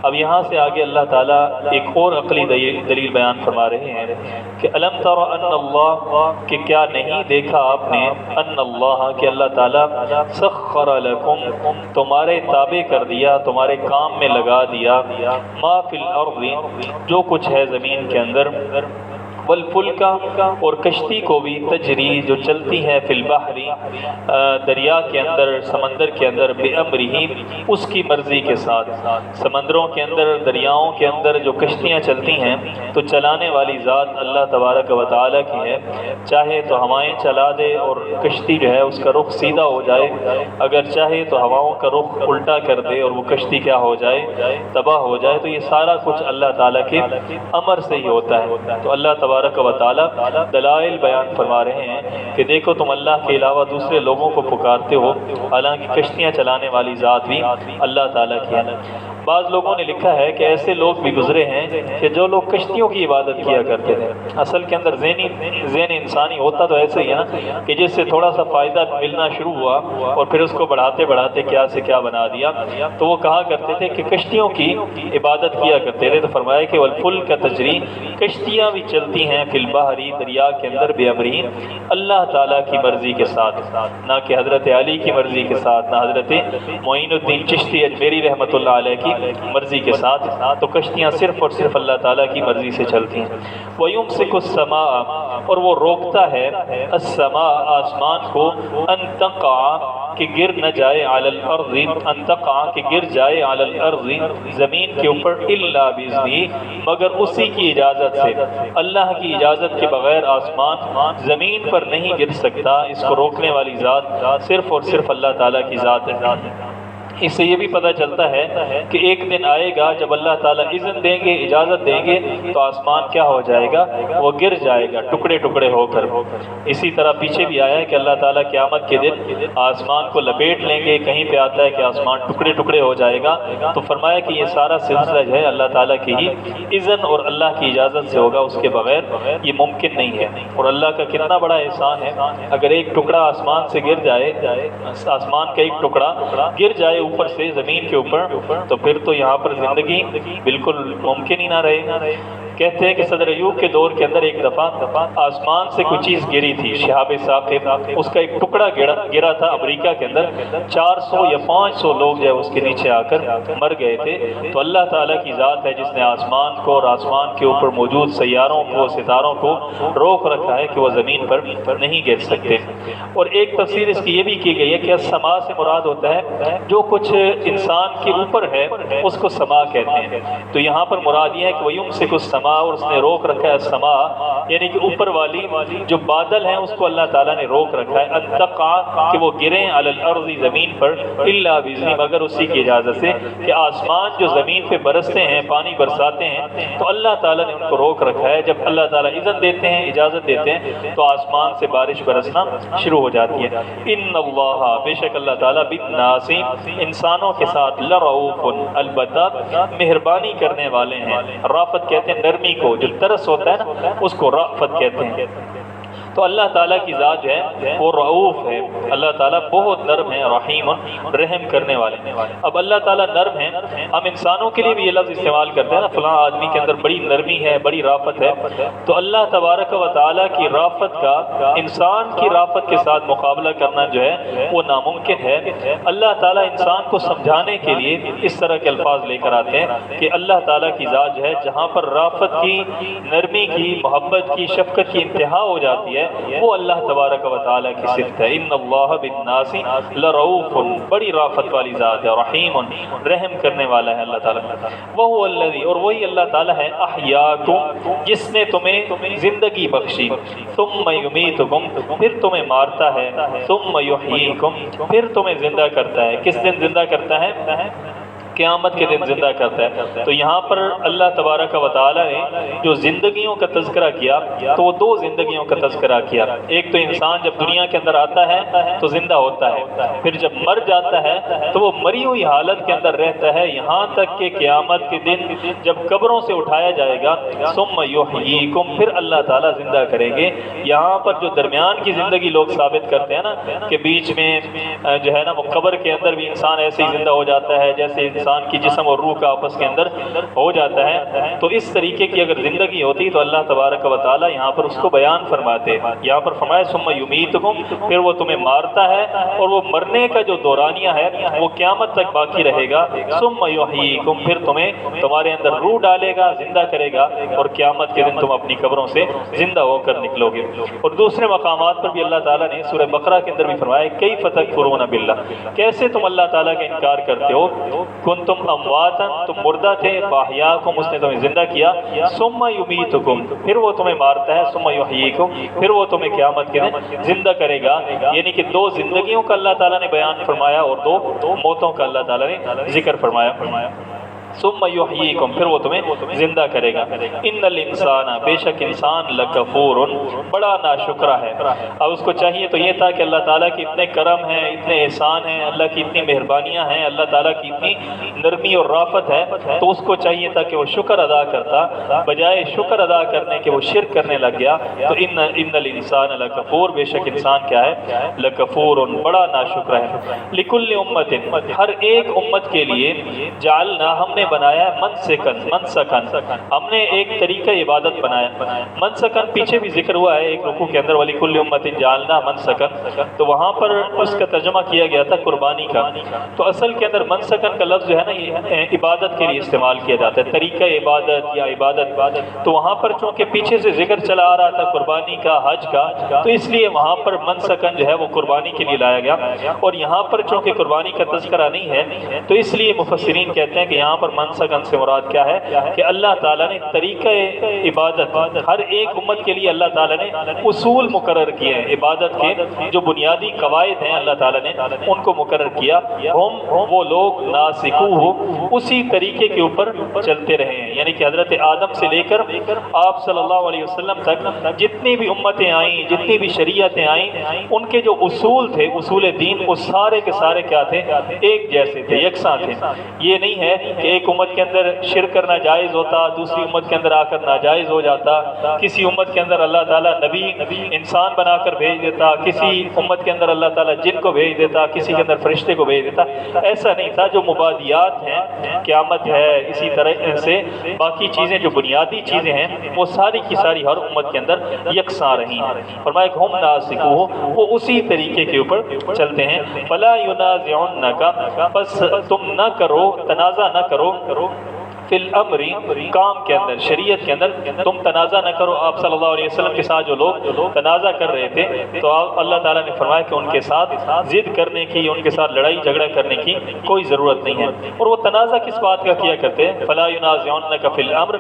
اب یہاں سے آگے اللہ تعالیٰ ایک اور عقلی دلیل بیان فرما رہے ہیں کہ الم تر ان اللہ، کہ کیا نہیں دیکھا آپ نے، ان اللہ کہ اللہ تعالیٰ سخر لکم تمہارے تابع کر دیا، تمہارے کام میں لگا دیا، ما فی الارض جو کچھ ہے زمین کے اندر، والفلکا اور کشتی کو بھی، تجری جو چلتی ہے، فی البحر دریا کے اندر، سمندر کے اندر، بامرہ اس کی مرضی کے ساتھ۔ سمندروں کے اندر، دریاؤں کے اندر جو کشتیاں چلتی ہیں تو چلانے والی ذات اللہ تبارک و تعالیٰ کی ہے، چاہے تو ہوائیں چلا دے اور کشتی جو ہے اس کا رخ سیدھا ہو جائے، اگر چاہے تو ہواؤں کا رخ الٹا کر دے اور وہ کشتی کیا ہو جائے، تباہ ہو جائے۔ تو یہ سارا کچھ اللہ تعالیٰ کے امر سے ہی ہوتا ہے۔ تو اللہ تبارک و تعالیٰ دلائل بیان فرما رہے ہیں کہ دیکھو تم اللہ کے علاوہ دوسرے لوگوں کو پکارتے ہو، حالانکہ کشتیاں چلانے والی ذات بھی اللہ تعالیٰ کی ہے۔ بعض لوگوں نے لکھا ہے کہ ایسے لوگ بھی گزرے ہیں کہ جو لوگ کشتیوں کی عبادت کیا کرتے تھے، اصل کے اندر ذہن انسانی ہوتا تو ایسے ہی ہے نا کہ جس سے تھوڑا سا فائدہ ملنا شروع ہوا اور پھر اس کو بڑھاتے بڑھاتے کیا سے کیا بنا دیا، تو وہ کہا کرتے تھے کہ کشتیوں کی عبادت کیا کرتے تھے۔ تو فرمایا کہ والفلک تجری، کشتیاں بھی چلتی ہیں، فی البحر دریا کے اندر، بامرہ اللہ تعالیٰ کی مرضی کے ساتھ، نہ کہ حضرت علی کی مرضی کے ساتھ، نہ حضرت معین الدین چشتی اجمیری رحمۃ اللہ علیہ کی مرضی کے ساتھ۔ تو کشتیاں صرف اور صرف اللہ تعالیٰ کی مرضی سے چلتی ہیں۔ وَيُمْسِكُ السَّمَاءَ، اور وہ روکتا ہے، السماء آسمان کو، ان تقع کہ گر نہ جائے، علی الارض ان تقع کہ گر جائے، علی الارض زمین کے اوپر، الا باذنہ مگر اسی کی اجازت سے۔ اللہ کی اجازت کے بغیر آسمان زمین پر نہیں گر سکتا، اس کو روکنے والی ذات صرف اور صرف اللہ تعالیٰ کی ذات ہے۔ اس سے یہ بھی پتہ چلتا ہے کہ ایک دن آئے گا جب اللہ تعالیٰ اذن دیں گے، اجازت دیں گے، تو آسمان کیا ہو جائے گا، وہ گر جائے گا ٹکڑے ٹکڑے ہو کر۔ اسی طرح پیچھے بھی آیا ہے کہ اللہ تعالیٰ قیامت کے دن آسمان کو لپیٹ لیں گے، کہیں پہ آتا ہے کہ آسمان ٹکڑے ٹکڑے ہو جائے گا۔ تو فرمایا کہ یہ سارا سلسلہ جو ہے اللہ تعالیٰ کی ہی اذن اور اللہ کی اجازت سے ہوگا، اس کے بغیر یہ ممکن نہیں ہے۔ اور اللہ کا کتنا بڑا احسان ہے، اگر ایک ٹکڑا آسمان سے گر جائے، آسمان کا ایک ٹکڑا گر جائے اوپر سے زمین کے اوپر، تو پھر تو یہاں پر زندگی بالکل ممکن ہی نہ رہے۔ کہتے ہیں کہ صدر ایوب کے دور کے اندر ایک دفعہ آسمان سے کوئی چیز گری تھی، شہاب ثاقب، اس کا ایک ٹکڑا گرا تھا امریکہ کے اندر، 400 یا 500 لوگ جو ہے اس کے نیچے آ کر مر گئے تھے۔ تو اللہ تعالیٰ کی ذات ہے جس نے آسمان کو اور آسمان کے اوپر موجود سیاروں کو، ستاروں کو روک رکھا ہے کہ وہ زمین پر نہیں گر سکتے۔ اور ایک تفسیر اس کی یہ بھی کی گئی ہے کہ السماء سے مراد ہوتا ہے جو کچھ انسان کے اوپر ہے اس کو سما کہتے ہیں۔ تو یہاں پر مراد یہ ہے کہ وَيُمْسِكُ السَّمَاءَ، اور اس نے روک رکھا ہے سما، یعنی کہ اوپر والی جو بادل ہیں اس کو اللہ تعالیٰ نے روک رکھا ہے، ان تقع کہ وہ گریں، علی الارض زمین پر، الا باذنہ مگر اسی کی اجازت سے۔ کہ آسمان جو زمین پہ برستے ہیں، پانی برساتے ہیں، تو اللہ تعالیٰ نے ان کو روک رکھا ہے۔ جب اللہ تعالیٰ اذن دیتے ہیں، اجازت دیتے ہیں، تو آسمان سے بارش برسنا شروع ہو جاتی ہے۔ ان اللہ، بے شک اللہ تعالیٰ، بالناس انسانوں کے ساتھ، لرؤوف البتہ مہربانی کرنے والے ہیں۔ رافت کہتے ہیں نرمی کو، جو ترس ہوتا ہے نا اس کو رافت کہتے ہیں۔ تو اللہ تعالیٰ کی ذات جو ہے وہ رؤوف ہے، اللہ تعالیٰ بہت نرم ہے، رحیم رحم کرنے والے۔ اب اللہ تعالیٰ نرم ہے، ہم انسانوں کے لیے بھی یہ لفظ استعمال کرتے ہیں نا، فلاں آدمی کے اندر بڑی نرمی ہے، بڑی رافت ہے۔ تو اللہ تبارک و تعالیٰ کی رافت کا انسان کی رافت کے ساتھ مقابلہ کرنا جو ہے وہ ناممکن ہے۔ اللہ تعالیٰ انسان کو سمجھانے کے لیے اس طرح کے الفاظ لے کر آتے ہیں کہ اللہ تعالیٰ کی ذات جو ہے جہاں پر رافت کی، نرمی کی، محبت کی، شفقت کی انتہا ہو جاتی ہے، وہ اللہ تبارک و تعالیٰ کی صفت ہے۔ ان اللہ بالناس لرؤوف، بڑی رافت والی ذات ہے، رحیم رحم کرنے والا ہے اللہ تعالیٰ۔ وہو الذی، اور وہی اللہ تعالیٰ ہے، احیاکم جس نے تمہیں زندگی بخشی، ثم یمیتکم پھر تمہیں مارتا ہے، ثم یحییکم پھر تمہیں زندہ کرتا ہے۔ کس دن زندہ کرتا ہے؟ قیامت کے دن زندہ کرتا ہے۔ تو یہاں پر اللہ تبارک و تعالیٰ نے جو زندگیوں کا تذکرہ کیا تو وہ دو زندگیوں کا تذکرہ کیا۔ ایک تو انسان جب دنیا کے اندر آتا ہے تو زندہ ہوتا ہے، پھر جب مر جاتا ہے تو وہ مری ہوئی حالت کے اندر رہتا ہے، یہاں تک کہ قیامت کے دن جب قبروں سے اٹھایا جائے گا، ثم یحییکم پھر اللہ تعالیٰ زندہ کریں گے۔ یہاں پر جو درمیان کی زندگی لوگ ثابت کرتے ہیں نا کہ بیچ میں جو ہے نا وہ قبر کے اندر بھی انسان ایسے ہی زندہ ہو جاتا ہے جیسے انسان کی جسم اور روح کا آپس کے اندر ہو جاتا ہے، تو اس طریقے کی اگر زندگی ہوتی تو اللہ تبارک و تعالیٰ یہاں پر اس کو بیان فرماتے۔ یہاں پر فرمایا ثم یمیتکم، پھر وہ تمہیں مارتا ہے، اور وہ مرنے کا جو دورانیہ ہے وہ قیامت تک باقی رہے گا۔ ثم یحییکم، پھر تمہیں تمہارے اندر روح ڈالے گا، زندہ کرے گا، اور قیامت کے دن تم اپنی قبروں سے زندہ ہو کر نکلو گے۔ اور دوسرے مقامات پر بھی اللہ تعالیٰ نے سورہ بقرہ کے اندر بھی فرمایا کیف تکفرون باللہ، کیسے تم اللہ تعالیٰ کا انکار کرتے ہو، کنتم امواتا، تم مردہ تھے، فاحیاکم، اس نے تمہیں زندہ کیا، ثم یمیتکم، پھر وہ تمہیں مارتا ہے، ثم یحییکم، پھر وہ تمہیں قیامت کے دن زندہ کرے گا۔ یعنی کہ دو زندگیوں کا اللہ تعالیٰ نے بیان فرمایا اور دو موتوں کا اللہ تعالیٰ نے ذکر فرمایا۔ ثم یحییکم، پھر وہ تمہیں زندہ کرے گا۔ ان الانسان، بے شک انسان، لکفور، بڑا ناشکرہ ہے۔ اب اس کو چاہیے تو یہ تھا کہ اللہ تعالیٰ کی اتنے کرم ہیں، اتنے احسان ہیں، اللہ کی اتنی مہربانیاں ہیں، اللہ تعالیٰ کی اتنی نرمی اور رافت ہے، تو اس کو چاہیے تھا کہ وہ شکر ادا کرتا، بجائے شکر ادا کرنے کے وہ شرک کرنے لگ گیا۔ تو ان الانسان لکفور، بے شک انسان کیا ہے، لکفور، بڑا ناشکرہ ہے۔ لکل امت، ہر ایک امت کے لیے، جعلنا، ہم نے بنایا منسکن، ہم نے ایک طریقہ عبادت بنایا۔ منسکن پیچھے بھی ذکر ہوا ہے ایک رکوع کے اندر، وَلِكُلِّ أُمَّةٍ جَعَلْنَا مَنسَكًا، تو وہاں پر اس کا ترجمہ کیا گیا تھا قربانی کا۔ تو اصل کے اندر منسکن کا لفظ جو ہے نا یہ عبادت کے لیے استعمال کیا جاتا ہے، طریقہ عبادت یا عبادت۔ تو وہاں پر چونکہ پیچھے سے ذکر چلا آ رہا تھا قربانی کا، حج کا، تو اس لیے وہاں پر منسکن جو ہے وہ قربانی کے لیے لایا گیا۔ اور یہاں پر چونکہ قربانی کا تذکرہ نہیں ہے، تو اس لیے مفسرین کہتے ہیں کہ یہاں پر منسکن سے مراد کیا ہے کہ اللہ تعالیٰ نے طریقہ عبادت ہر ایک امت کے لیے اللہ تعالیٰ نے اصول مقرر کیے ہیں، عبادت کے جو بنیادی قواعد ہیں اللہ تعالیٰ نے ان کو مقرر کیا۔ ہم وہ لوگ ناسکوہ، اسی طریقے کے اوپر چلتے رہے ہیں، یعنی کہ حضرت آدم سے لے کر آپ صلی اللہ علیہ وسلم تک جتنی بھی امتیں آئیں، جتنی بھی شریعتیں آئیں، ان کے جو اصول تھے، اصول دین، وہ سارے کے سارے کیا تھے، ایک جیسے تھے، یکساں تھے۔ یہ نہیں ہے کہ ایک امت کے اندر شرک کرنا جائز ہوتا، دوسری امت کے اندر آ کر ناجائز ہو جاتا، کسی امت کے اندر اللہ تعالیٰ نبی انسان بنا کر بھیج دیتا، کسی امت کے اندر اللہ تعالیٰ جن کو بھیج دیتا، کسی کے اندر فرشتے کو بھیج دیتا، ایسا نہیں تھا۔ جو مبادیات ہیں، قیامت ہے، اسی طرح سے باقی چیزیں جو بنیادی چیزیں ہیں، وہ ساری کی ساری ہر امت کے اندر یکساں رہی ہیں۔ فرمایا کہ ہم ناسکوہ، وہ اسی طریقے کے اوپر چلتے ہیں۔ فلا ینازعنک، بس تم نہ کرو، تنازع نہ کرو، فی الامر، کام کے اندر، شریعت کے اندر تم تنازع نہ کرو۔ آپ صلی اللہ علیہ وسلم کے ساتھ جو لوگ تنازع کر رہے تھے، تو اللہ تعالیٰ نے فرمایا کہ ان کے ساتھ ضد کرنے کی، ان کے ساتھ لڑائی جھگڑا کرنے کی کوئی ضرورت نہیں ہے۔ اور وہ تنازع کس بات کا کیا کرتے ہیں، فلا ینازعنک فی الامر،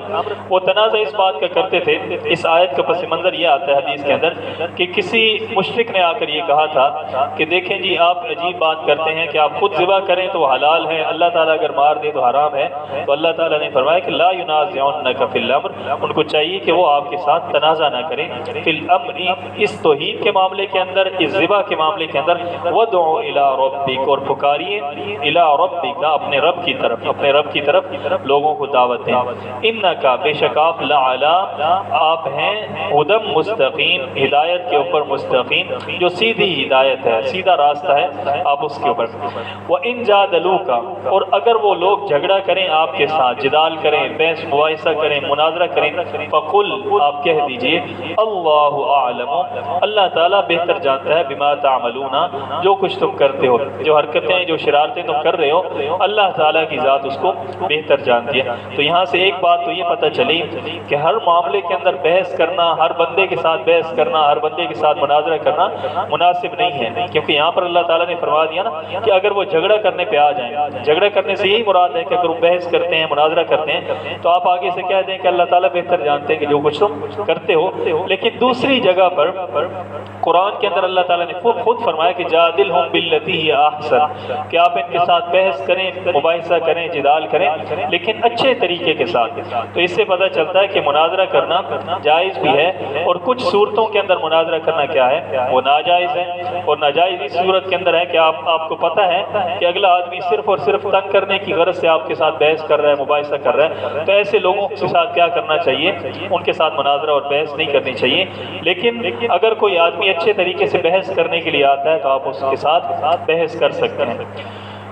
وہ تنازع اس بات کا کرتے تھے، اس آیت کا پس منظر یہ آتا ہے حدیث کے اندر کہ کسی مشرک نے آ کر یہ کہا تھا کہ دیکھیں جی آپ عجیب بات کرتے ہیں کہ آپ خود ذبح کریں تو حلال ہے، اللہ تعالیٰ اگر مار دے تو حرام ہے۔ تو اللہ تعالیٰ نے فرمایا کہ لا ینازعنک فی الامر، ان کو چاہیے کہ وہ آپ کے ساتھ تنازع نہ کریں، فی الامر، اس توحید کے معاملے کے اندر، اس ذبح کے معاملے کے اندر، وادعوا الی ربک، اور پکاریے، الی ربک، اپنے رب کی طرف، اپنے رب کی طرف لوگوں کو دعوت دیں۔ انک، بے شک آپ، لعلی، آپ ہیں، ہدی مستقیم، ہدایت کے اوپر مستقیم، جو سیدھی ہدایت ہے، سیدھا راستہ ہے، آپ اس کے اوپر۔ وَإِن جَادَلُوكَ، اور اگر وہ لوگ جھگڑا کریں آپ کے ساتھ، جدال کریں، بحث مباحثہ کریں، مناظرہ کریں، فقل، آپ کہہ دیجئے، اللہ اعلم، اللہ تعالیٰ بہتر جانتا ہے، بما تعملون، جو کچھ تم کرتے ہو، جو حرکتیں، جو شرارتیں تم کر رہے ہو، اللہ تعالیٰ کی ذات اس کو بہتر جانتی ہے۔ تو یہاں سے ایک بات تو یہ پتہ چلی کہ ہر معاملے کے اندر بحث کرنا، ہر بندے کے ساتھ بحث کرنا، ہر بندے کے ساتھ مناظرہ کرنا مناسب نہیں ہے، کیونکہ یہاں پر اللہ تعالیٰ نے فرما دیا نا کہ اگر وہ جھگڑا کرنے پہ آ جائیں، جھگڑا کرنے سے یہی مراد ہے کہ اگر وہ بحث کرتے ہیں، مناظرہ کرتے ہیں، تو آپ آگے سے کہہ دیں کہ اللہ تعالیٰ بہتر جانتے ہیں کہ جو کچھ تم کرتے ہو۔ لیکن دوسری جگہ پر قرآن کے اندر اللہ تعالیٰ نے خود فرمایا کہ جادلہم باللتی ہی احسن، کہ آپ ان کے ساتھ بحث کریں، مباحثہ کریں، جدال کریں، لیکن اچھے طریقے کے ساتھ۔ تو اس سے پتہ چلتا ہے کہ مناظرہ کرنا جائز بھی ہے، اور کچھ صورتوں کے اندر مناظرہ کرنا کیا ہے، وہ ناجائز ہے۔ اور ناجائز اس صورت کے اندر ہے کہ آپ کو پتہ ہے کہ اگلا آدمی صرف اور صرف تنگ کرنے کی غرض سے آپ کے ساتھ بحث کر رہا ہے، مباحثہ کر رہا ہے، تو ایسے لوگوں کے ساتھ کیا کرنا چاہیے، ان کے ساتھ مناظرہ اور بحث نہیں کرنی چاہیے۔ لیکن اگر کوئی آدمی اچھے طریقے سے بحث کرنے کے لیے آتا ہے تو آپ اس کے ساتھ بحث کر سکتے ہیں۔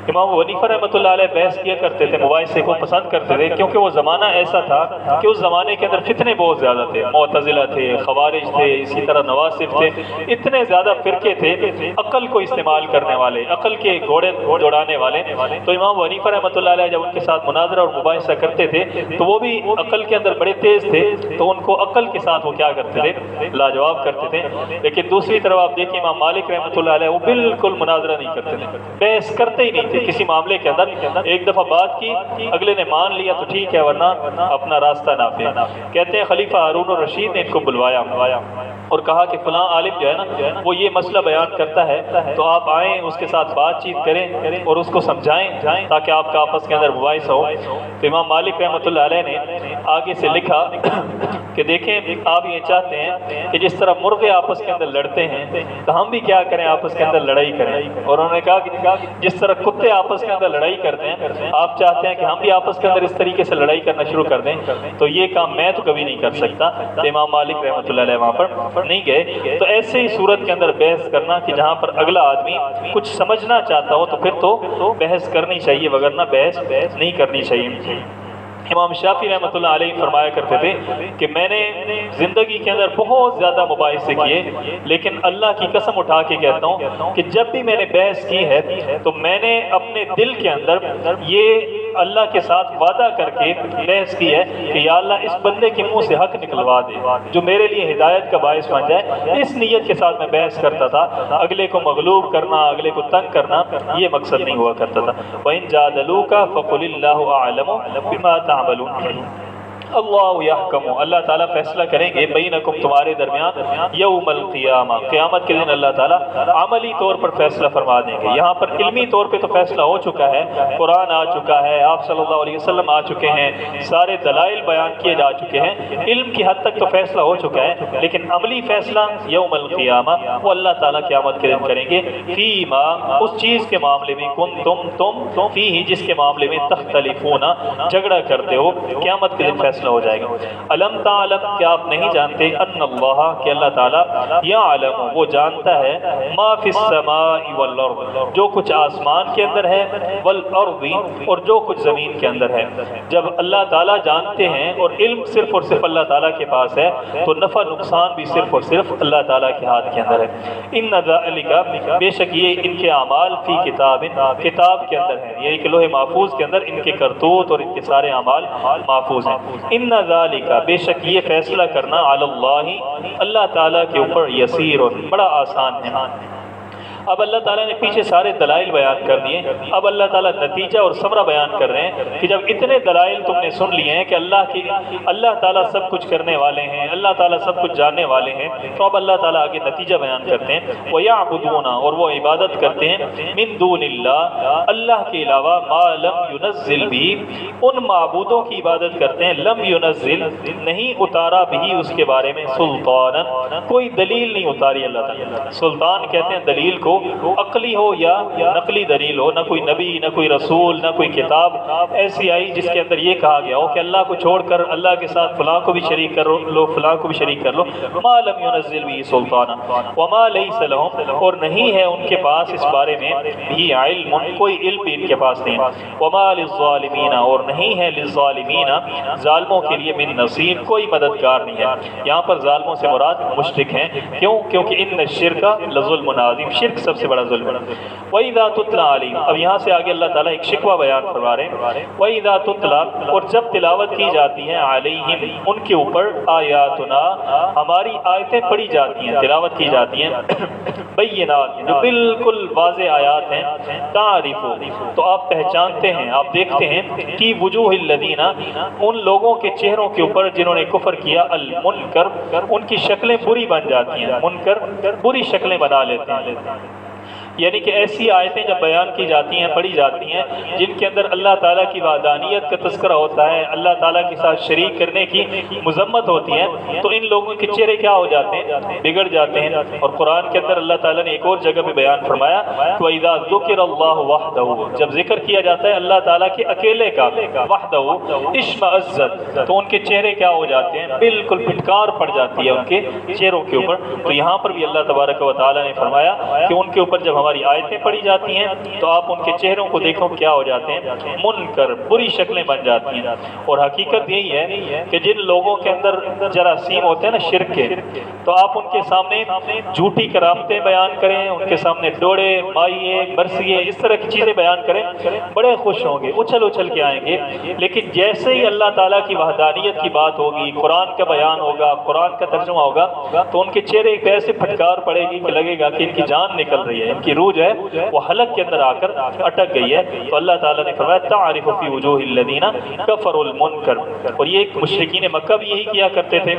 امام ابو حنیفہ رحمۃ اللہ علیہ بحث کیا کرتے تھے، مباحثے کو پسند کرتے تھے، کیونکہ وہ زمانہ ایسا تھا کہ اس زمانے کے اندر فتنے بہت زیادہ تھے، معتزلہ تھے، خوارج تھے، اسی طرح نواسب تھے، اتنے زیادہ فرقے تھے عقل کو استعمال کرنے والے، عقل کے گھوڑے دوڑانے والے۔ تو امام ابو حنیفہ رحمۃ اللہ علیہ جب ان کے ساتھ مناظرہ اور مباحثہ کرتے تھے تو وہ بھی عقل کے اندر بڑے تیز تھے، تو ان کو عقل کے ساتھ وہ کیا کرتے تھے، لاجواب کرتے تھے۔ لیکن دوسری طرف آپ دیکھیں امام مالک رحمۃ اللہ علیہ وہ بالکل مناظرہ نہیں کرتے تھے، بحث کرتے ہی نہیں تھے کسی معاملے کے اندر۔ ایک دفعہ بات کی، اگلے نے مان لیا تو ٹھیک ہے، ورنہ اپنا راستہ نہ پہ۔ کہتے ہیں خلیفہ ہارون الرشید نے ان کو بلوایا اور کہا کہ فلاں عالم جو ہے نا وہ یہ مسئلہ بیان کرتا ہے، تو آپ آئیں اس کے ساتھ بات چیت کریں اور اس کو سمجھائیں تاکہ آپ کا آپس کے اندر مباحثہ ہو۔ تو امام مالک رحمۃ اللہ علیہ نے آگے سے لکھا کہ دیکھیں آپ یہ چاہتے ہیں کہ جس طرح مرغے آپس کے اندر لڑتے ہیں تو ہم بھی کیا کریں، آپس کے اندر لڑائی کریں۔ اور انہوں نے کہا کہ جس طرح کتے آپس کے اندر لڑائی کرتے ہیں آپ چاہتے ہیں کہ ہم بھی آپس کے اندر اس طریقے سے لڑائی کرنا شروع کر دیں، تو یہ کام میں تو کبھی نہیں کر سکتا۔ تو امام مالک رحمۃ اللہ علیہ وہاں پر نہیں گئے۔ تو ایسے ہی صورت کے اندر بحث کرنا کہ جہاں پر اگلا آدمی کچھ سمجھنا چاہتا ہو تو پھر تو بحث کرنی چاہیے، وگرنہ بحث نہیں کرنی چاہیے۔ امام شافعی رحمۃ اللہ علیہ فرمایا کرتے تھے کہ میں نے زندگی کے اندر بہت زیادہ مباحثے کیے، لیکن اللہ کی قسم اٹھا کے کہتا ہوں کہ جب بھی میں نے بحث کی ہے تو میں نے اپنے دل کے اندر یہ اللہ کے ساتھ وعدہ کر کے بحث کی ہے کہ یا اللہ اس بندے کے منہ سے حق نکلوا دے جو میرے لیے ہدایت کا باعث بن جائے۔ اس نیت کے ساتھ میں بحث کرتا تھا، اگلے کو مغلوب کرنا، اگلے کو تنگ کرنا یہ مقصد نہیں ہوا کرتا تھا۔ وَإِن جَادَلُوكَ فَقُلِ اللَّهُ أَعْلَمُ بِمَا تَعْمَلُونَ۔ اللہ یحکم، اللہ تعالیٰ فیصلہ کریں گے بینکم تمہارے درمیان یوم القیامہ، قیامت کے دن اللہ تعالیٰ عملی طور پر فیصلہ فرما دیں گے۔ یہاں پر علمی طور پہ تو فیصلہ ہو چکا ہے، قرآن آ چکا ہے، آپ صلی اللہ علیہ وسلم آ چکے ہیں، سارے دلائل بیان کیے جا چکے ہیں، علم کی حد تک تو فیصلہ ہو چکا ہے، لیکن عملی فیصلہ یوم القیامہ وہ اللہ تعالیٰ قیامت کے دن کریں گے۔ فیما، اس چیز کے معاملے میں تم فیہ، جس کے معاملے میں تختلفون، جھگڑا کرتے ہو، قیامت کے دن فیصلہ ہو جائے گا۔ الم تعلم، کیا آپ نہیں جانتے، ان اللہ، کہ اللہ تعالیٰ یعلم، وہ جانتا ہے، ما فی السماء والارض، جو کچھ آسمان کے اندر ہے، والارض، اور جو کچھ زمین کے اندر ہے۔ جب اللہ تعالیٰ جانتے ہیں اور علم صرف اور صرف اللہ تعالیٰ کے پاس ہے تو نفع نقصان بھی صرف اور صرف اللہ تعالیٰ کے ہاتھ کے اندر ہے۔ ان ذالک، بے شک یہ ان کے اعمال، فی کتاب، کتاب کے اندر ہیں، یہ کہ لوح محفوظ کے اندر ان کے کرتوت اور ان کے سارے اعمال محفوظ ہیں۔ ان ذالک، بے شک یہ فیصلہ کرنا، علی اللہ، اللہ تعالیٰ کے اوپر، یسیر، بڑا آسان ہے۔ اب اللہ تعالیٰ نے پیچھے سارے دلائل بیان کر دیے، اب اللہ تعالیٰ نتیجہ اور ثمرہ بیان کر رہے ہیں کہ جب اتنے دلائل تم نے سن لیے ہیں کہ اللہ تعالیٰ سب کچھ کرنے والے ہیں، اللہ تعالیٰ سب کچھ جاننے والے ہیں، تو اب اللہ تعالیٰ آگے نتیجہ بیان کرتے ہیں۔ وَيَعْبُدُونَ، اور وہ عبادت کرتے ہیں، مِن دُونِ اللَّهِ، اللہ کے علاوہ، مَا لَمْ يُنَزِّلْ بِهِ، ان معبودوں کی عبادت کرتے ہیں، لم ينزل، نہیں اتارا بھی اس کے بارے میں، سلطانا، کوئی دلیل نہیں اتاری اللہ تعالیٰ۔ سلطان کہتے ہیں دلیل کو، عقلی ہو یا نقلی دلیل ہو، نہ کوئی نبی، نہ کوئی رسول، نہ کوئی کتاب ایسی آئی جس کے اندر یہ کہا گیا ہو کہ اللہ کو چھوڑ کر اللہ کے ساتھ فلاں کو بھی شریک کر لو، فلاں کو بھی شریک کر لو۔ ما لم ينزل به سلطانا وما ليس لهم، اور نہیں ہے ان کے پاس اس بارے میں بھی علم، کوئی علم بھی ان کے پاس نہیں ہے۔ وما للظالمین، اور نہیں ہے للظالمین، ظالموں کے لیے، من نصیر، کوئی مددگار نہیں ہے۔ یہاں پر ظالموں سے مراد مشرک ہیں، کیوں؟ کیونکہ ان الشرک لظلم عظیم، شرک سب سے بڑا ظلم ہے۔ وَإِذَا تُتْلَى عَلَيْهِمْ، اب یہاں سے آگے اللہ تعالیٰ ایک شکوہ بیان فرما رہے ہیں۔ وَإِذَا تُتْلَى، اور جب تلاوت کی جاتی ہیں، عَلَيْهِمْ، ان کے اوپر، آیاتنا، ہماری آیتیں پڑھی جاتی ہیں، تلاوت کی جاتی ہیں، بینات، جو بالکل واضح آیات ہیں، تعریف، تو آپ پہچانتے ہیں، آپ دیکھتے ہیں کہ وجوہ الذین، ان لوگوں کے چہروں کے اوپر جنہوں نے کفر کیا، المنکر، ان کی شکلیں بری بن جاتی ہیں، منکر بری شکلیں بنا لیتے ہیں۔ یعنی کہ ایسی آیتیں جب بیان کی جاتی ہیں، پڑھی جاتی ہیں، جن کے اندر اللہ تعالیٰ کی وحدانیت کا تذکرہ ہوتا ہے، اللہ تعالیٰ کے ساتھ شریک کرنے کی مذمت ہوتی ہے، تو ان لوگوں کے چہرے کیا ہو جاتے ہیں؟ بگڑ جاتے ہیں۔ اور قرآن کے اندر اللہ تعالیٰ نے ایک اور جگہ پہ بیان فرمایا کہ وَإِذَا ذُكِرَ اللَّهُ وَحْدَهُ، جب ذکر کیا جاتا ہے اللہ تعالیٰ کے اکیلے کا، وحدہ، اشمئزت، تو ان کے چہرے کیا ہو جاتے ہیں؟ بالکل پھٹکار پڑ جاتی ہے ان کے چہروں کے اوپر۔ تو یہاں پر بھی اللہ تبارک و تعالیٰ نے فرمایا کہ ان کے اوپر جب ہماری آیتیں پڑھی جاتی ہیں تو آپ ان کے چہروں کو دیکھو کیا ہو جاتے ہیں، منکر، بری شکلیں بن جاتی ہیں۔ اور حقیقت یہی ہے کہ جن لوگوں کے اندر جراثیم ہوتے ہیں نا شرک کے، تو آپ ان کے سامنے جھوٹی کرامتیں بیان کریں، ان کے سامنے ڈوڑے، مائیے، برسیے، اس طرح کی چیزیں بیان کریں، بڑے خوش ہوں گے، اچھل اچھل کے آئیں گے۔ لیکن جیسے ہی اللہ تعالیٰ کی وحدانیت کی بات ہوگی، قرآن کا بیان ہوگا، قرآن کا ترجمہ ہوگا، تو ان کے چہرے ایک ایسے پھٹکار پڑے گی کہ لگے گا کہ ان کی جان نکل رہی ہے، ان کی روح جو ہے وہ حلق کے اندر آ کر اٹک گئی ہے۔ تو اللہ تعالیٰ نے فرمایا تعرف فی وجوہ الذین کفروا المنکر۔ اور یہ مشرکین مکہ بھی یہی کیا کرتے تھے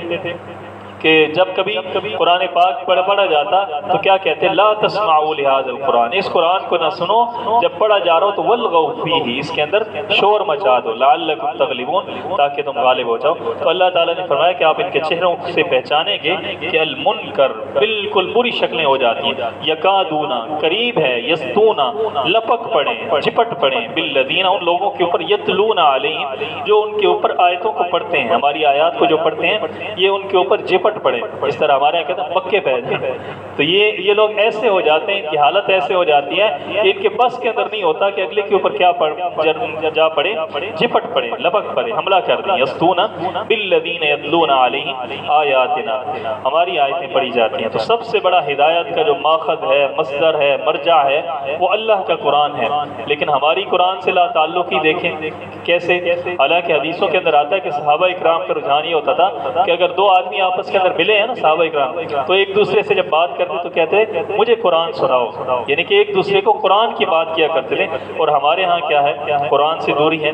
کہ جب کبھی قرآن پاک پڑھا جاتا تو کیا کہتے ہیں، لا تسمعوا لهذا القرآن، اس قرآن کو نہ سنو جب پڑھا جا رہا ہو تو والغوا فیہ، اس کے اندر شور مچا دو، لعلکم تغلبون، تاکہ تم غالب ہو جاؤ۔ تو اللہ تعالیٰ نے فرمایا کہ آپ ان کے چہروں سے پہچانیں گے کہ المنکر، بالکل بری شکلیں ہو جاتی ہیں، یکادون، قریب ہے، یستون، لپک پڑیں، جھپٹ پڑیں، بالذین، ان لوگوں کے اوپر، یتلون علیہم، جو ان کے اوپر آیتوں کو پڑھتے ہیں، ہماری آیات کو جو پڑھتے ہیں یہ ان کے اوپر جھپٹ پڑے، اس طرح ہمارے یہاں کہتے ہیں پکے پہ جائیں۔ تو یہ لوگ ایسے ہو جاتے ہیں، ان کی حالت ایسے ہو جاتی ہے کہ ان کے بس کے اندر نہیں ہوتا کہ اگلے کے اوپر کیا جا پڑے، جھپٹ پڑے، لپک پڑے، حملہ کر دیں۔ یستون بالذین یتلون علیہم آیاتنا، ہماری آیتیں پڑھی جاتی ہیں۔ تو سب سے بڑا ہدایت کا جو ماخذ ہے، مصدر ہے، مرجع ہے، وہ اللہ کا قرآن ہے۔ لیکن ہماری قرآن سے لا تعلقی دیکھیں کیسے، حالانکہ حدیثوں کے اندر آتا ہے کہ صحابہ اکرام کا رجحان یہ ہوتا تھا کہ اگر دو آدمی آپس کے اندر ملے ہیں نا صحابہ اکرام، تو ایک دوسرے سے جب بات کرتے تو کہتے ہیں مجھے قرآن سناؤ، یعنی کہ ایک دوسرے کو قرآن کی بات کیا کرتے تھے۔ اور ہمارے ہاں کیا ہے، قرآن سے دوری ہے۔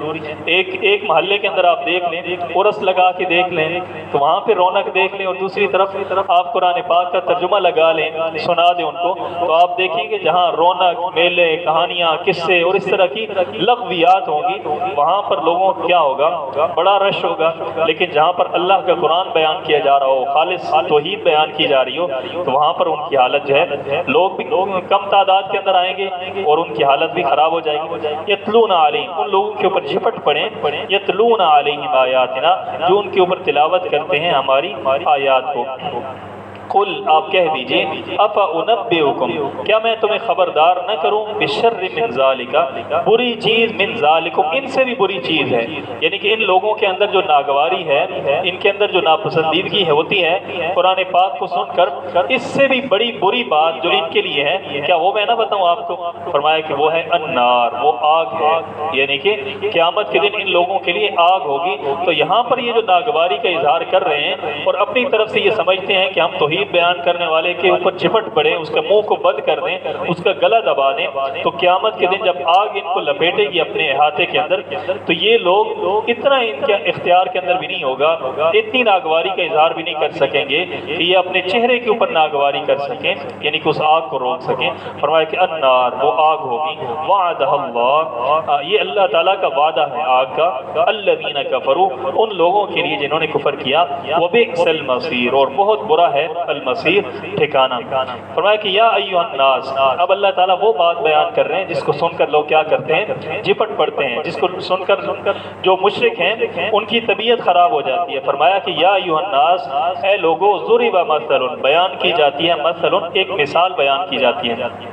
ایک محلے کے اندر آپ دیکھ لیں، عرس لگا کے دیکھ لیں تو وہاں پہ رونق دیکھ لیں، اور دوسری طرف آپ قرآن پاک کا ترجمہ لگا لیں، سنا دیں ان کو، تو آپ دیکھیں گے جہاں رونق، میلے، کہانیاں، قصے اور اس طرح کی لغویات ہوں گی، وہاں پر لوگوں کو کیا ہوگا، بڑا رش ہوگا۔ لیکن جہاں پر اللہ کا قرآن بیان کیا جا رہا ہو، خالص توحید بیان کی جا رہی ہو، تو وہاں پر ان کی حالت جو ہے، لوگ بھی کم تعداد کے اندر آئیں گے اور ان کی حالت بھی خراب ہو جائے گی۔ یتلون علیہم، ان لوگوں کے اوپر جھپٹ پڑیں، یتلون علیہم آیاتنا، جو ان کے اوپر تلاوت کرتے ہیں ہماری آیات کو۔ قل، آپ کہہ دیجئے، افا انبئکم، کیا میں تمہیں خبردار نہ کروں، بشر من ذالک، بری چیز، من ذالکم، ان سے بھی بری چیز ہے، یعنی کہ ان لوگوں کے اندر جو ناگواری ہے، ان کے اندر جو ناپسندیدگی ہوتی ہے قرآن پاک کو سن کر، اس سے بھی بڑی بری بات جو ان کے لیے ہے، کیا وہ میں نہ بتاؤں آپ کو؟ فرمایا کہ وہ ہے النار، وہ آگ ہے، یعنی کہ قیامت کے دن ان لوگوں کے لیے آگ ہوگی۔ تو یہاں پر یہ جو ناگواری کا اظہار کر رہے ہیں اور اپنی طرف سے یہ سمجھتے ہیں کہ ہم توحید بیان کرنے والے کے اوپر چپٹ پڑیں، اس کے منہ کو بند کر دیں، اس کا گلا دبا دیں، تو قیامت کے دن جب آگ ان کو لپیٹے گی اپنے احاطے کے اندر، تو یہ لوگ اتنا ان کے اختیار کے اندر بھی نہیں ہوگا، اتنی ناگواری کا اظہار بھی نہیں کر سکیں گے کہ یہ اپنے چہرے کے اوپر ناگواری کر سکیں، یعنی کہ اس آگ کو روک سکیں۔ فرمایا کہ النار، وہ آگ ہوگی، وعدہ اللہ، یہ اللہ تعالیٰ کا وعدہ ہے آگ کا، الذین کفروا، ان لوگوں کے لیے جنہوں نے کفر کیا، وبئس المصیر، اور بہت برا ہے المصیر، ٹھکانہ۔ فرمایا کہ یا ایھا الناس، اب اللہ تعالیٰ وہ بات بیان کر رہے ہیں جس کو سن کر لوگ کیا کرتے ہیں، جھپٹ پڑتے ہیں، جس کو سن کر جو مشرک ہیں ان کی طبیعت خراب ہو جاتی ہے۔ فرمایا کہ یا ایھا الناس، اے لوگو، ضرب مثل، بیان کی جاتی ہے، مثل، ایک مثال بیان کی جاتی ہے،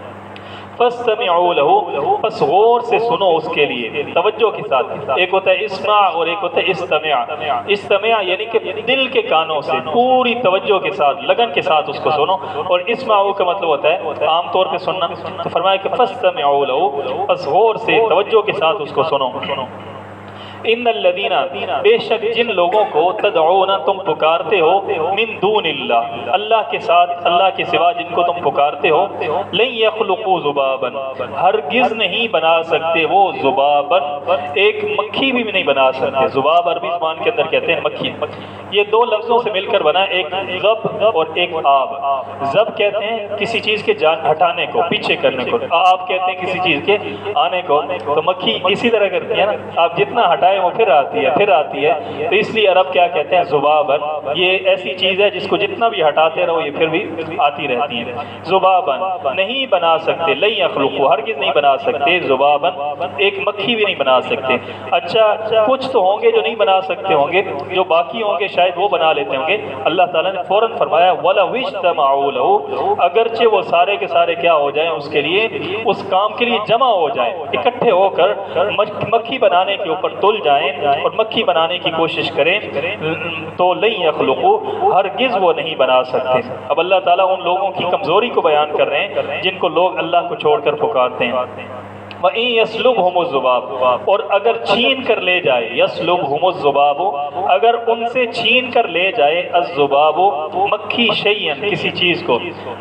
فاستمعوا له، پس غور سے سنو اس کے لیے، توجہ کے ساتھ۔ ایک ہوتا ہے اسمع اور ایک ہوتا ہے استمع۔ استمع یعنی کہ دل کے کانوں سے پوری توجہ کے ساتھ، لگن کے ساتھ اس کو سنو، اور اسمعوا کا مطلب ہوتا ہے عام طور پہ سننا۔ تو فرمایا کہ فاستمعوا له، پس غور سے توجہ کے ساتھ اس کو سنو۔ ان الذین، بے شک جن لوگوں کو، تدعون، تم پکارتے ہو، من دون اللہ، اللہ کے ساتھ، اللہ کے سوا جن کو تم پکارتے ہو، لن یخلقوا ذبابا، ہرگز نہیں بنا سکتے وہ ذبابا، ایک مکھی بھی نہیں بنا سکتے۔ ذباب عربی زبان کے اندر کہتے ہیں مکھی، یہ دو لفظوں سے مل کر بنا، ایک ذب اور ایک آب۔ ذب کہتے ہیں کسی چیز کے ہٹانے کو، پیچھے کرنے کو، آب کہتے ہیں کسی چیز کے آنے کو۔ تو مکھی اسی طرح کرتی ہے نا، آپ جتنا ہٹائیں ہٹائیں وہ پھر آتی ہے پھر آتی ہے. تو اس لیے عرب کیا کہتے ہیں ذبابن, یہ ایسی چیز ہے جس کو جتنا بھی ہٹاتے رہو یہ پھر بھی آتی رہتی ہے. ذبابن نہیں بنا سکتے, لن یخلقوا ہرگز نہیں بنا سکتے, ذبابن ایک مکھی بھی نہیں بنا سکتے. اچھا کچھ تو ہوں گے جو نہیں بنا سکتے ہوں گے, جو باقی ہوں گے شاید وہ بنا لیتے ہوں گے. اللہ تعالیٰ نے فوراً فرمایا وَلَوِ اجْتَمَعُوا لَهُ, اگرچہ وہ سارے کے سارے کیا ہو جائیں اس کے لیے, اس کام کے لیے جمع ہو جائیں, اکٹھے ہو کر مکھی بنانے کے اوپر تل جائیں اور مکھی بنانے کی کوشش کریں, تو لن یخلقوا ہرگز وہ نہیں بنا سکتے. اب اللہ تعالیٰ ان لوگوں کی کمزوری کو بیان کر رہے ہیں جن کو لوگ اللہ کو چھوڑ کر پکارتے ہیں. وَإِن يَسْلُبْهُمُ الذُّبَابُ, اور اگر چھین کر لے جائے, يَسْلُبْهُمُ الذُّبَابُ اگر ان سے چھین کر لے جائے, الذُّبَابُ مکھی, شیئن کسی چیز کو.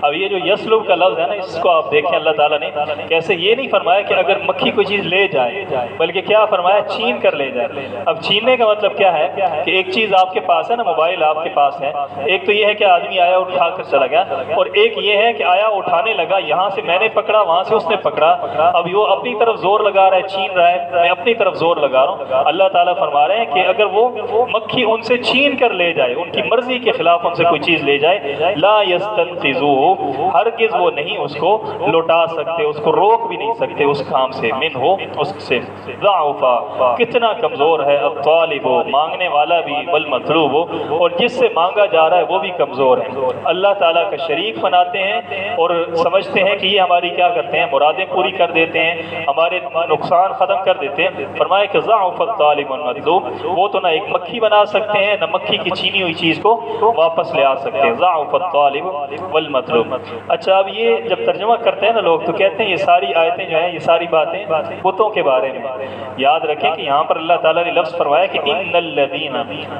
اب یہ جو یسلب کا لفظ ہے نا, اس کو آپ دیکھیں اللہ تعالیٰ نے کیسے یہ نہیں فرمایا کہ اگر مکھی کوئی چیز لے جائے, بلکہ کیا فرمایا چھین کر لے جائے. اب چھیننے کا مطلب کیا ہے کہ ایک چیز آپ کے پاس ہے نا, موبائل آپ کے پاس ہے, ایک تو یہ ہے کہ آدمی آیا اٹھا کر چلا گیا, اور ایک یہ ہے کہ آیا اٹھانے لگا, یہاں سے میں نے پکڑا وہاں سے اس نے پکڑا, اب وہ اپنی طرف زور لگا رہا ہے, چھین رہا ہے, میں اپنی طرف زور لگا رہا ہوں. اللہ تعالیٰ فرما رہے ہیں کہ اگر وہ مکھی ان سے چھین کر لے جائے, ان کی مرضی کے خلاف ان سے کوئی چیز لے جائے, لا یستنقذوہ ہرگز وہ نہیں اس کو لوٹا سکتے, اس کو روک بھی نہیں سکتے اس کام سے, من ہو اس سے. ضعفا کتنا کمزور ہے, الطالب مانگنے والا بھی, والمطلوب اور جس سے مانگا جا رہا ہے وہ بھی کمزور ہے. اللہ تعالیٰ کا شریک بناتے ہیں اور سمجھتے ہیں کہ یہ ہماری کیا کرتے ہیں, مرادیں پوری کر دیتے ہیں, ہمارے نقصان ختم کر دیتے ہیں. فرمایا کہ ضعف الطالب والمطلوب, وہ تو نہ ایک مکھی بنا سکتے ہیں, نہ مکھی کی چھینی ہوئی چیز کو واپس لے آ سکتے ہیں. ضعف الطالب والمطلوب. اچھا اب یہ جب ترجمہ کرتے ہیں نا لوگ تو کہتے ہیں یہ ساری آیتیں جو ہیں, یہ ساری باتیں بتوں کے بارے میں. یاد رکھیں کہ یہاں پر اللہ تعالیٰ نے لفظ فرمایا کہ ان الذین,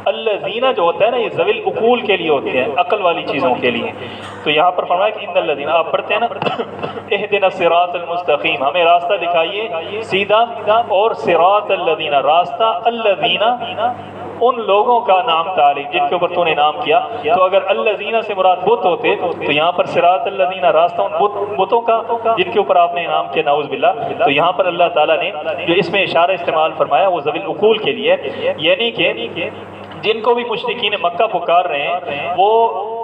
الذین جو ہوتا ہے نا یہ ذوی العقول کے لیے ہوتے ہیں, عقل والی چیزوں کے لیے. تو یہاں پر فرمایا کہ ان الذین, آپ پڑھتے ہیں نا اهدنا الصراط المستقیم, ہمیں راستہ دکھائیے سیدھا, اور صراط الذین راستہ, الذین ان لوگوں کا نام تعلیم جن کے اوپر تو نے نام کیا. تو اگر الذین سے مراد بت ہوتے تو یہاں پر صراط الذین راستہ ان بتوں کا جن کے اوپر آپ نے نام کیا, نعوذ باللہ. تو یہاں پر اللہ تعالیٰ نے جو اس میں اشارہ استعمال فرمایا وہ ذوی العقول کے لیے, یعنی کہ جن کو بھی مشرکین مکہ پکار رہے ہیں وہ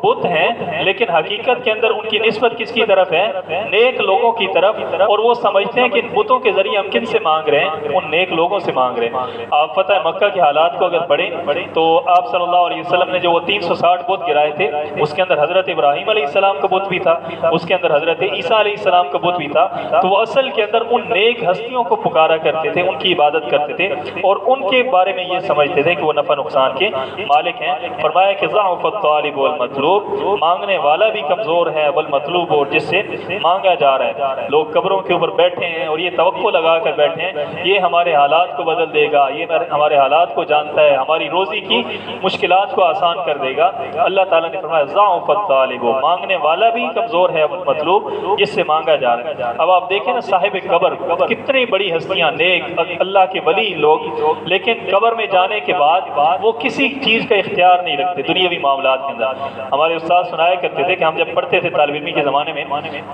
بت ہیں, لیکن حقیقت کے اندر ان کی نسبت کس کی طرف ہے, نیک لوگوں کی طرف, اور وہ سمجھتے ہیں کہ ان بتوں کے ذریعے ہم کن سے مانگ رہے ہیں, ان نیک لوگوں سے مانگ رہے ہیں. آپ فتح مکہ کے حالات کو اگر پڑھیں تو آپ صلی اللہ علیہ وسلم نے جو وہ 360 بت گرائے تھے, اس کے اندر حضرت ابراہیم علیہ السلام کا بت بھی تھا, اس کے اندر حضرت عیسیٰ علیہ السلام کا بت بھی تھا. تو وہ اصل کے اندر ان نیک ہستیوں کو پکارا کرتے تھے, ان کی عبادت کرتے تھے, اور ان کے بارے میں یہ سمجھتے تھے کہ وہ نفع نقصان کے مالک ہیں. فرمایا کہ ضعف الطالب والمطلوب, مانگنے والا بھی کمزور ہے, والمطلوب اور جس سے مانگا جا رہا ہے. لوگ قبروں کے اوپر بیٹھے ہیں اور یہ توقع لگا کر بیٹھے ہیں یہ ہمارے حالات کو بدل دے گا, یہ ہمارے حالات کو جانتا ہے, ہماری روزی کی مشکلات کو آسان کر دے گا. اللہ تعالیٰ نے فرمایا ضعف الطالب, مانگنے والا بھی کمزور ہے, والمطلوب جس سے مانگا جا رہا ہے. اب آپ دیکھیں نا صاحب قبر کتنی بڑی ہستیاں, نیک اللہ کے ولی لوگ, لیکن قبر میں جانے کے بعد وہ کسی چیز کا اختیار نہیں رکھتے دنیاوی معاملات کے اندر. ہمارے استاد سنایا کرتے تھے کہ ہم جب پڑھتے تھے طالب علمی کے زمانے میں,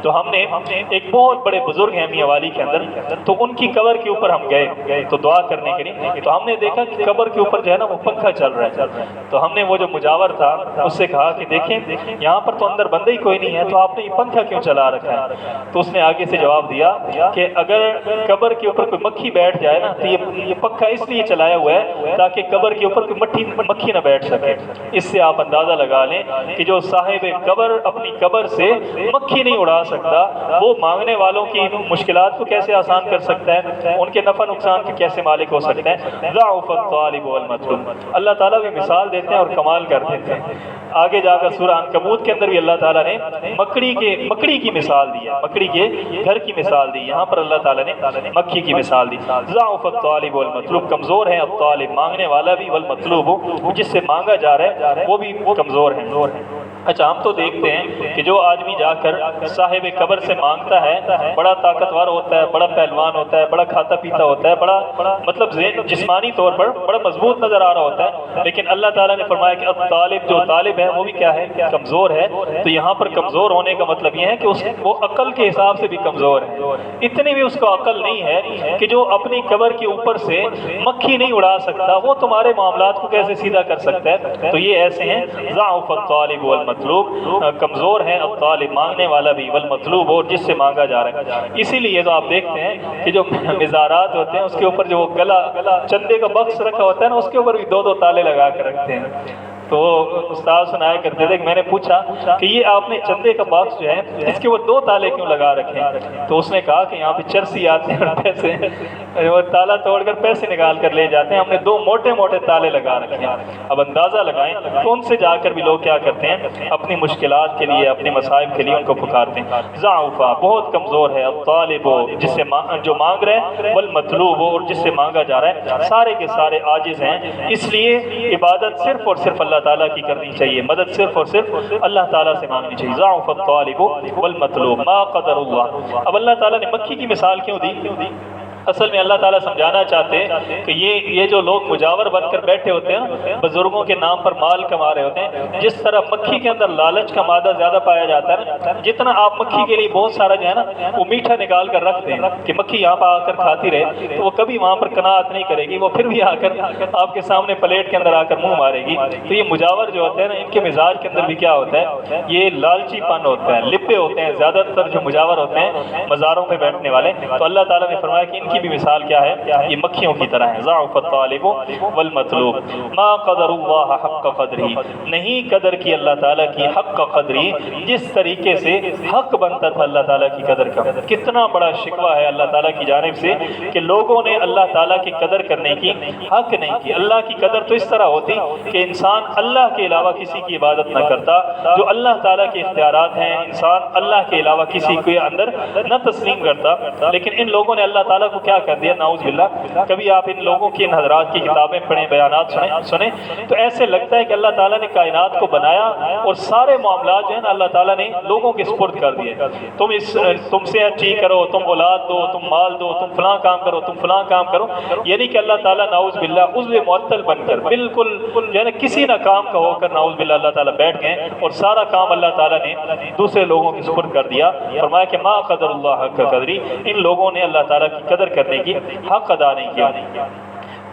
تو ہم نے ایک بہت بڑے بزرگ ہیں میاں والی کے اندر, تو ان کی قبر کے اوپر ہم گئے تو دعا کرنے کے لیے, تو ہم نے دیکھا کہ قبر کے اوپر جو ہے نا وہ پنکھا چل رہا ہے. تو ہم نے وہ جو مجاور تھا اس سے کہا کہ دیکھیں یہاں پر تو اندر بندہ ہی کوئی نہیں ہے, تو آپ نے یہ پنکھا کیوں چلا رکھا ہے؟ تو اس نے آگے سے جواب دیا کہ اگر قبر کے اوپر کوئی مکھی بیٹھ جائے نا تو یہ پنکھا اس لیے چلایا ہوا ہے تاکہ قبر کے اوپر کوئی مکھی نہ بیٹھ سکے. اس سے آپ اندازہ لگا لیں کہ جو صاحب قبر اپنی قبر سے مکھی نہیں اڑا سکتا, وہ مانگنے والوں کی مشکلات کو کیسے آسان کر سکتا ہے, ان کے نفع نقصان کے کیسے مالک ہو سکتا ہے. ضعف الطالب والمطلوب. اللہ تعالیٰ بھی مثال دیتے ہیں اور کمال کر دیتے ہیں. آگے جا کر سورہ عنکبوت کے اندر بھی اللہ تعالیٰ نے مکڑی کی مثال دی ہے, مکڑی کے گھر کی مثال دی. یہاں پر اللہ تعالیٰ نے مکھی کی مثال دی. ضعف الطالب والمطلوب, کمزور ہے الطالب مانگنے والا بھی, والمطلوب جس سے مانگا جا رہا ہے وہ بھی کمزور ہے. اچھا ہم تو دیکھتے ہیں کہ جو آدمی جا کر صاحب قبر سے مانگتا ہے بڑا طاقتور ہوتا ہے، بڑا پہلوان ہوتا ہے، بڑا کھاتا پیتا ہوتا ہے، بڑا مطلب جسمانی طور پر بڑا مضبوط نظر آ رہا ہوتا ہے، لیکن اللہ تعالیٰ نے فرمایا کہ اب طالب جو طالب ہے وہ بھی کیا ہے، کمزور ہے۔ تو یہاں پر کمزور ہونے کا مطلب یہ ہے کہ وہ عقل کے حساب سے بھی کمزور ہے، اتنی بھی اس کو عقل نہیں ہے کہ جو اپنی قبر کے اوپر سے مکھی نہیں اڑا سکتا وہ تمہارے معاملات کو کیسے سیدھا کر سکتا ہے۔ تو یہ ایسے ہیں ضعف الطالب والمطلوب، کمزور ہے الطالب مانگنے والا بھی، والمطلوب اور جس سے مانگا جا رہا ہے۔ اسی لیے تو آپ دیکھتے ہیں کہ جو مزارات ہوتے ہیں اس کے اوپر جو گلا چندے کا بکس رکھا ہوتا ہے نا، اس کے اوپر بھی دو دو تالے لگا کے رکھتے ہیں۔ تو استاد سنایا کرتے تھے کہ میں نے پوچھا کہ یہ آپ نے چندے کا باکس جو ہے اس کے وہ دو تالے کیوں لگا رکھے ہیں؟ تو اس نے کہا کہ یہاں پہ چرسی آتے ہیں اور پیسے وہ تالا توڑ کر پیسے نکال کر لے جاتے ہیں، ہم نے دو موٹے موٹے تالے لگا رکھے ہیں۔ اب اندازہ لگائیں تو ان سے جا کر بھی لوگ کیا کرتے ہیں، اپنی مشکلات کے لیے اپنے مصائب کے لیے ان کو پکارتے ہیں۔ ضعفا بہت کمزور ہے، الطالب جس سے جو مانگ رہے ہیں، والمطلوب اور جس سے مانگا جا رہا ہے، سارے کے سارے عاجز ہیں۔ اس لیے عبادت صرف اور صرف اللہ تعالیٰ کی کرنی چاہیے، مدد صرف اور صرف اللہ تعالیٰ سے مانگنی چاہیے۔ ضعف الطالب والمطلوب ما قدر اللہ۔ اب اللہ تعالیٰ نے مکھی کی مثال کیوں دی؟ اصل میں اللہ تعالیٰ سمجھانا چاہتے ہیں کہ یہ جو لوگ مجاور بن کر بیٹھے ہوتے ہیں، بزرگوں کے نام پر مال کما رہے ہوتے ہیں، جس طرح مکھی کے اندر لالچ کا مادہ زیادہ پایا جاتا ہے، جتنا آپ مکھی کے لیے بہت سارا جو ہے نا وہ میٹھا نکال کر رکھ دیں کہ مکھی یہاں پر آ کر کھاتی رہے، تو وہ کبھی وہاں پر قناعت نہیں کرے گی، وہ پھر بھی آ کر آپ کے سامنے پلیٹ کے اندر آ کر منہ مارے گی۔ تو یہ مجاور جو ہوتے ہیں نا، ان کے مزاج کے اندر بھی کیا ہوتا ہے، یہ لالچی پن ہوتا ہے، لپے ہوتے ہیں زیادہ تر جو مجاور ہوتے ہیں مزاروں میں بیٹھنے والے۔ تو اللہ تعالیٰ نے فرمایا کہ ان کی بھی مثال کیا ہے، یہ مکھیوں کی طرح ہے۔ ضعف الطالب والمطلوب ما قدر اللہ حق قدری، نہیں قدر کی اللہ تعالیٰ کی حق قدری، جس طریقے سے حق بنتا تھا اللہ تعالیٰ کی قدر کا۔ کتنا بڑا شکوہ ہے اللہ تعالیٰ کی جانب سے کہ لوگوں نے اللہ تعالیٰ کی قدر کرنے کی حق نہیں کی۔ اللہ کی قدر تو اس طرح ہوتی کہ انسان اللہ کے علاوہ کسی کی عبادت نہ کرتا، جو اللہ تعالیٰ کے اختیارات ہیں انسان اللہ کے علاوہ کسی کے اندر نہ تسلیم کرتا، لیکن ان لوگوں نے اللہ تعالیٰ کو کیا کر دیا، نعوذ باللہ۔ کبھی آپ ان لوگوں کی، ان حضرات کی کتابیں پڑھیں، بیانات سنیں تو ایسے لگتا ہے کہ اللہ تعالیٰ نے کائنات کو بنایا اور سارے معاملات جو ہیں نا اللہ تعالیٰ نے لوگوں کے سپرد کر دیے۔ تم صحت ٹھیک کرو، تم اولاد دو، تم مال دو، تم فلاں کام کرو، تم فلاں کام کرو، یعنی کہ اللہ تعالیٰ نعوذ باللہ عضو معطل بن کر بالکل یعنی کسی نہ کام کا ہو کر نعوذ باللہ اللہ تعالیٰ بیٹھ گئے اور سارا کام اللہ تعالیٰ نے دوسرے لوگوں کے سپرد کر دیا۔ فرمایا کہ ما قدر اللہ حق قدری، ان لوگوں نے اللہ تعالیٰ کی قدر کرنے کی حق ادا نہیں کیا۔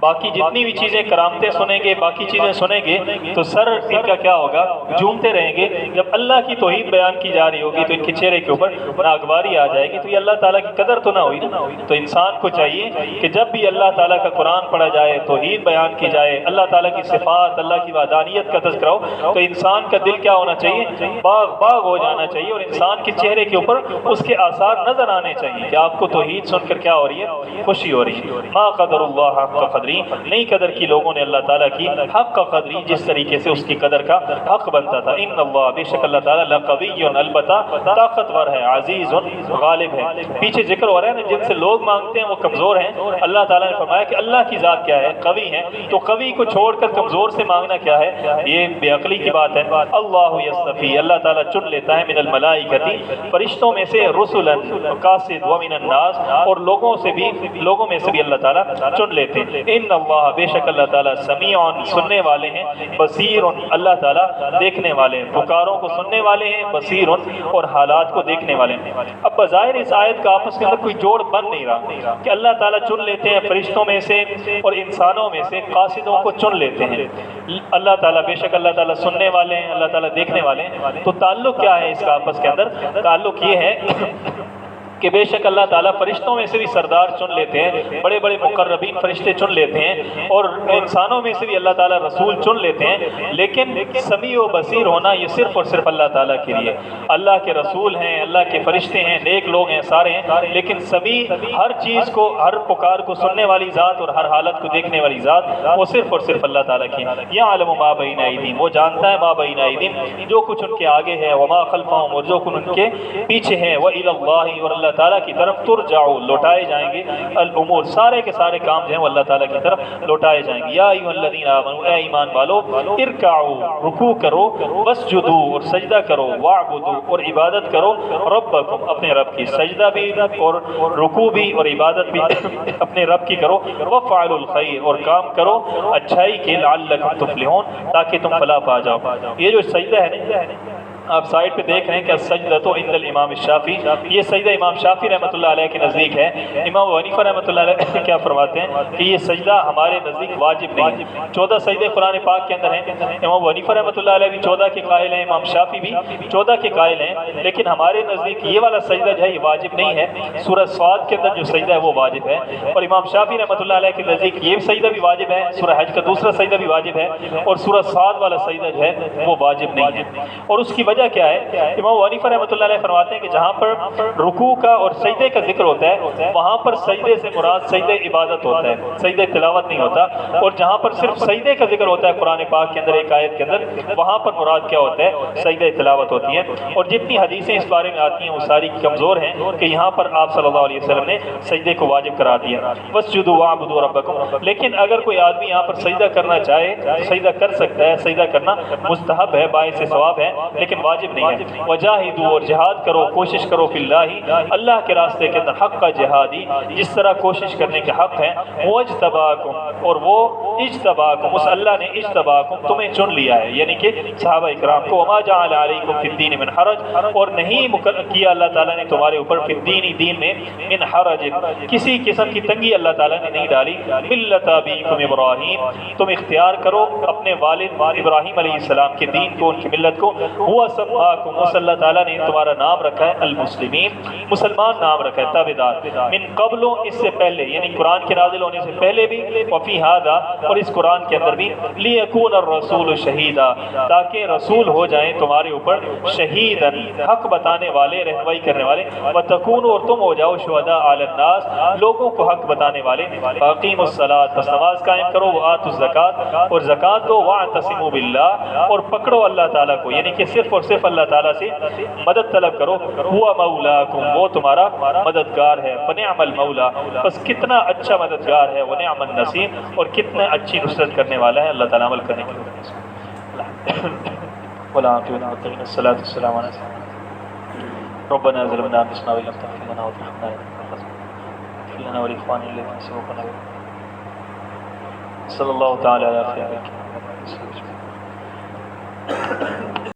باقی جتنی بھی چیزیں کرامتیں سنیں گے، باقی چیزیں سنیں گے تو سر ان کا کیا ہوگا، جھومتے رہیں گے۔ جب اللہ کی توحید بیان کی جا رہی ہوگی تو ان کے چہرے کے اوپر ناگواری آ جائے گی، تو یہ اللہ تعالیٰ کی قدر تو نہ ہوئی نا۔ تو انسان کو چاہیے کہ جب بھی اللہ تعالیٰ کا قرآن پڑھا جائے، توحید بیان کی جائے، اللہ تعالیٰ کی صفات، اللہ کی وحدانیت کا تذکرہ ہو، تو انسان کا دل کیا ہونا چاہیے، باغ ہو جانا چاہیے، اور انسان کے چہرے کے اوپر اس کے آثار نظر آنے چاہیے کہ آپ کو توحید سن کر کیا ہو رہی ہے، خوشی ہو رہی ہے۔ ما قدر اللہ حق قدری، نہیں قدر کی لوگوں نے اللہ تعالیٰ کی حق کا قدری، جس طریقے سے اس کی قدر کا حق بنتا تھا۔ ان اللہ، بے شک اللہ تعالیٰ، لقوی، البتہ طاقتور ہے، عزیز، غالب ہے۔ پیچھے ذکر ہو رہا ہے نا جن سے لوگ مانگتے ہیں وہ کمزور ہیں، اللہ تعالیٰ نے فرمایا کہ اللہ کی ذات کیا ہے، قوی ہے۔ تو قوی کو چھوڑ کر کمزور سے مانگنا کیا ہے، یہ بے عقلی کی بات ہے۔ اللہ یصطفی، اللہ تعالیٰ چن لیتا ہے، من الملائکۃ، فرشتوں میں سے، رسلا قاصد، ومن الناس، اور لوگوں میں سے بھی اللہ تعالیٰ چن لیتے ہیں۔ ان اللہ، بے شک اللہ تعالیٰ، سمیع، سننے والے ہیں، بصیر، اللہ تعالیٰ دیکھنے والے ہیں، پکاروں کو سننے والے ہیں، بصیر، اور حالات کو دیکھنے والے ہیں۔ اب بظاہر اس آیت کا آپس کے اندر کوئی جوڑ بن نہیں رہا کہ اللہ تعالیٰ چن لیتے ہیں فرشتوں میں سے اور انسانوں میں سے قاصدوں کو چن لیتے ہیں۔ اللہ تعالیٰ، بے شک اللہ تعالیٰ سننے والے ہیں، اللہ تعالیٰ دیکھنے والے ہیں۔ تو تعلق کیا ہے اس کا آپس کے اندر؟ تعلق یہ ہے کہ بے شک اللہ تعالیٰ فرشتوں میں سے بھی سردار چن لیتے ہیں، بڑے بڑے مقربین فرشتے چن لیتے ہیں، اور انسانوں میں سے بھی اللہ تعالیٰ رسول چن لیتے ہیں، لیکن سمیع و بصیر ہونا یہ صرف اور صرف اللہ تعالیٰ کے لیے۔ اللہ کے رسول ہیں، اللہ کے فرشتے ہیں، نیک لوگ ہیں سارے ہیں، لیکن سمیع، ہر چیز کو، ہر پکار کو سننے والی ذات اور ہر حالت کو دیکھنے والی ذات، وہ صرف اور صرف اللہ تعالیٰ کی۔ یعلم ما بین ایدیہم، وہ جانتا ہے ما بین ایدیہم، جو کچھ ان کے آگے ہے، وما خلفہم، اور جو کچھ ان کے پیچھے ہے، وإلی اللہ، اور اللہ اللہ تعالیٰ کی طرف ترجعوا لوٹائے جائیں گے الامور سارے کے سارے کام جو ہیں وہ اللہ تعالیٰ کی طرف لوٹائے جائیں گے یا ایھا الذین آمنوا اے ایمان والو ارکعوا رکوع کرو واسجدوا اور سجدہ کرو واعبدوا اور عبادت کرو ربکم اپنے رب کی سجدہ بھی اور رکوع بھی اور عبادت بھی اپنے رب کی کرو وفعلوا الخیر اور کام کرو اچھائی کے لعلکم تفلحون تاکہ تم فلاح پا جاؤ۔ یہ جو سجدہ ہے نا آپ سائڈ پہ دیکھ رہے ہیں کہ سجدہ عند الامام الشافعی، یہ سجدہ امام شافعی رحمۃ اللہ علیہ کے نزدیک ہے۔ امام ابو حنیفہ رحمۃ اللہ علیہ کیا فرماتے ہیں کہ یہ سجدہ ہمارے نزدیک واجب نہیں ہے۔ 14 سجدے قرآن پاک کے اندر ہیں، امام ابو حنیفہ رحمۃ اللہ علیہ بھی 14 کے قائل ہیں، امام شافعی بھی 14 کے قائل ہیں، لیکن ہمارے نزدیک یہ والا سجدہ جو ہے یہ واجب نہیں ہے۔ سورہ صاد کے اندر جو سجدہ ہے وہ واجب ہے، اور امام شافعی رحمۃ اللہ علیہ کے نزدیک یہ سجدہ بھی واجب ہے، سورہ حج کا دوسرا سجدہ بھی واجب ہے، اور سورہ صاد والا سجدہ جو ہے وہ واجب نہیں ہے۔ اور اس کی وجہ کیا ہے؟ امام ابو حنیفہ رحمۃ اللہ علیہ فرماتے ہیں کہ جہاں پر رکوع کا اور سجدے کا ذکر ہوتا ہے وہاں پر سجدے سے مراد سجدے عبادت ہوتا ہے، سجدے تلاوت نہیں ہوتا، اور جہاں پر صرف سجدے کا ذکر ہوتا ہے قرآن پاک کے اندر ایک آیت کے اندر وہاں پر مراد کیا ہوتا ہے؟ سجدے تلاوت ہوتی ہیں۔ اور جتنی حدیثیں اس بارے میں آتی ہیں وہ ساری کمزور ہیں کہ یہاں پر آپ صلی اللہ علیہ وسلم نے سجدے کو واجب قرار دیا واسجدوا واعبدوا ربکم، لیکن اگر کوئی آدمی یہاں پر سجدہ کرنا چاہے سجدہ کر سکتا ہے، سجدہ کرنا مستحب ہے، باعث ثواب ہے، لیکن واجب نہیں ہے۔ وجاہدوا اور جہاد کرو، کوشش کرو فی اللہ اللہ کے راستے کے اندر حق کا جہادی جس طرح کوشش کرنے کے حق ہے، واجتباکم اور وہ اجتباکم اس اللہ نے اجتباکم تمہیں چن لیا ہے، یعنی کہ صحابہ اکرام کو وما جعل علیکم فی الدین من حرج اور نہیں کیا اللہ تعالیٰ نے تمہارے اوپر فی الدین دین میں من حرج کسی قسم کی تنگی اللہ تعالیٰ نے نہیں ڈالی، ملت ابیکم ابراہیم تم اختیار کرو اپنے والد ابراہیم علیہ السلام کے دین کو، ان کی ملت کو، ہوا سماکم اس اللہ تعالیٰ نے تمہارا نام رکھا ہے المسلمین مسلمان نام رکھا ہے تابعدار، من قبلوں اس سے پہلے یعنی قرآن کے نازل ہونے سے پہلے بھی، وفی ھذا اور اس قرآن کے اندر بھی، لیکون الرسول شہیدا تاکہ رسول ہو جائیں تمہارے اوپر شہیدا حق بتانے والے رہنمائی کرنے والے، وتکونوا اور تم ہو جاؤ شہداء علی الناس لوگوں کو حق بتانے والے، فاقیموا الصلاۃ بس نماز قائم کرو، وآتوا الزکات اور زکات دو، واعتصموا باللہ اور پکڑو اللہ تعالیٰ کو یعنی کہ صرف اور صرف اللہ تعالیٰ سے مدد طلب کرو، ہوا مولاکم وہ تمہارا مددگار ہے، فنعم المولا بس کتنا اچھا مددگار ہے، ونعم النصیر اور کتنا اچھی نصرت کرنے والا ہے۔ اللہ تعالیٰ عمل کرنے کی الصلاۃ والسلام علی ربنا ظلمنا انفسنا وان لم تغفر لنا وترحمنا اغفر لنا ولاخواننا الذين سبقونا بالإيمان صلی اللہ تعالی علیہ وسلم۔